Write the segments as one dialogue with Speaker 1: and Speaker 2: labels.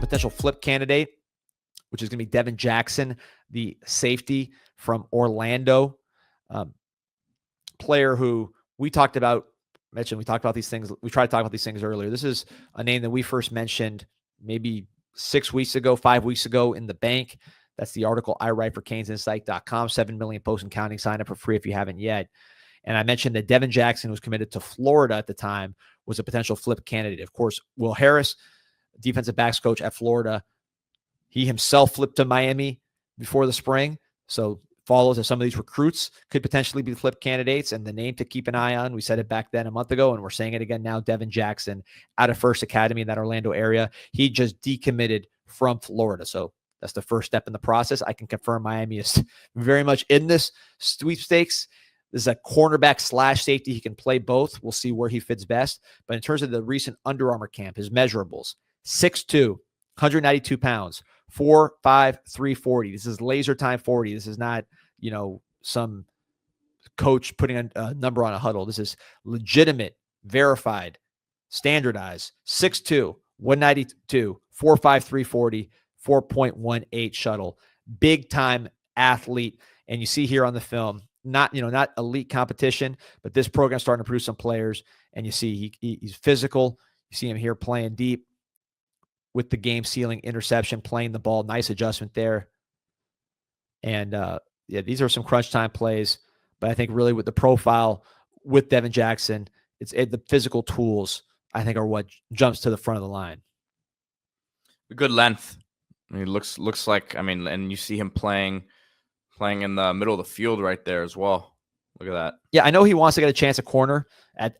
Speaker 1: potential flip candidate, which is going to be Devin Jackson, the safety from Orlando. Player who we talked about these things. We tried to talk about these things earlier. This is a name that we first mentioned maybe 5 weeks ago in the bank. That's the article I write for CanesInSight.com. 7 million posts and counting. Sign up for free if you haven't yet. And I mentioned that Devin Jackson, was committed to Florida at the time, was a potential flip candidate. Of course, Will Harris, defensive backs coach at Florida, he himself flipped to Miami before the spring. So follows that some of these recruits could potentially be flip candidates, and the name to keep an eye on. We said it back then a month ago, and we're saying it again now. Devin Jackson out of First Academy in that Orlando area. He just decommitted from Florida. So that's the first step in the process. I can confirm Miami is very much in this sweepstakes. This is a cornerback / safety. He can play both. We'll see where he fits best. But in terms of the recent Under Armour camp, his measurables, 6'2", 192 pounds, 4'5", 340. This is laser time 40. This is not, some coach putting a number on a huddle. This is legitimate, verified, standardized, 6'2", 192, 4'5", 340, 4.18 shuttle. Big time athlete. And you see here on the film, not elite competition, but this program's starting to produce some players. And you see he's physical. You see him here playing deep with the game-sealing interception, playing the ball. Nice adjustment there. And, these are some crunch time plays. But I think really with the profile with Devin Jackson, the physical tools, I think, are what jumps to the front of the line.
Speaker 2: Good length. I mean, looks like, and you see him playing in the middle of the field right there as well. Look at that.
Speaker 1: Yeah, I know he wants to get a chance at corner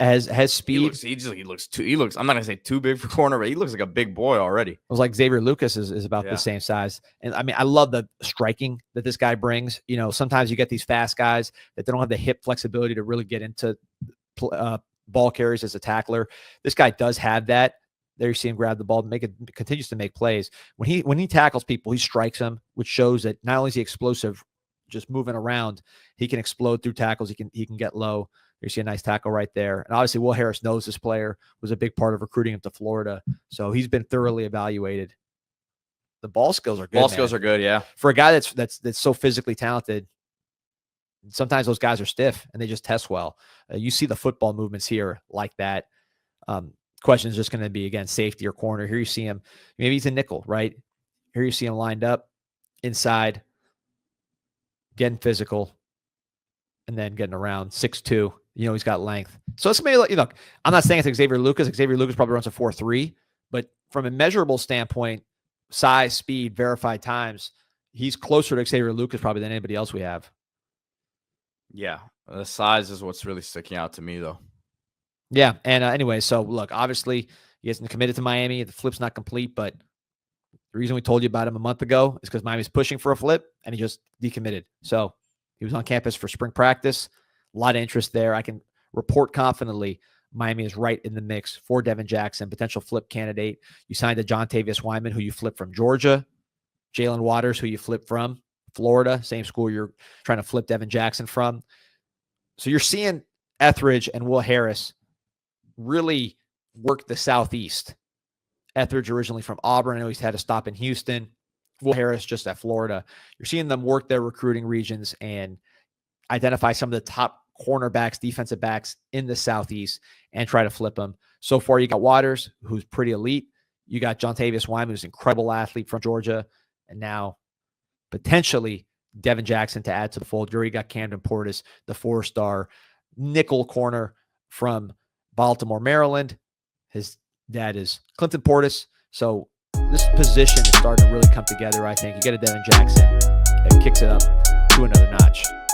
Speaker 1: has speed.
Speaker 2: He looks, I'm not going to say too big for corner, but he looks like a big boy already. It
Speaker 1: was like Xavier Lucas is about the same size. And I love the striking that this guy brings. Sometimes you get these fast guys that they don't have the hip flexibility to really get into ball carries as a tackler. This guy does have that. There you see him grab the ball, continues to make plays. When he tackles people, he strikes them, which shows that not only is he explosive, just moving around, he can explode through tackles. He can get low. You see a nice tackle right there. And obviously Will Harris knows this player, was a big part of recruiting him to Florida. So he's been thoroughly evaluated. The ball skills are good.
Speaker 2: Skills are good, yeah.
Speaker 1: For a guy that's so physically talented, sometimes those guys are stiff and they just test well. You see the football movements here like that. Question is just going to be, again, safety or corner. Here you see him. Maybe he's a nickel, right? Here you see him lined up inside, getting physical, and then getting around 6'2". He's got length. So it's maybe, look, I'm not saying it's Xavier Lucas. Xavier Lucas probably runs a 4.3, but from a measurable standpoint, size, speed, verified times, he's closer to Xavier Lucas probably than anybody else we have.
Speaker 2: Yeah, the size is what's really sticking out to me, though.
Speaker 1: Yeah, and anyway, so look, obviously he hasn't committed to Miami. The flip's not complete, but the reason we told you about him a month ago is because Miami's pushing for a flip, and he just decommitted. So he was on campus for spring practice. A lot of interest there. I can report confidently Miami is right in the mix for Devin Jackson, potential flip candidate. You signed a Jontavius Wyman, who you flipped from Georgia. Jalen Waters, who you flipped from Florida, same school you're trying to flip Devin Jackson from. So you're seeing Etheridge and Will Harris really work the Southeast. Etheridge originally from Auburn. I know he's had a stop in Houston. Will Harris just at Florida. You're seeing them work their recruiting regions and identify some of the top cornerbacks, defensive backs in the Southeast and try to flip them. So far, you got Waters, who's pretty elite. You got Jontavius Wyman, who's an incredible athlete from Georgia. And now potentially Devin Jackson to add to the fold. You already got Camden Portis, the 4-star nickel corner from Baltimore, Maryland. His dad is Clinton Portis. So this position is starting to really come together, I think. You get a Devin Jackson, it kicks it up to another notch.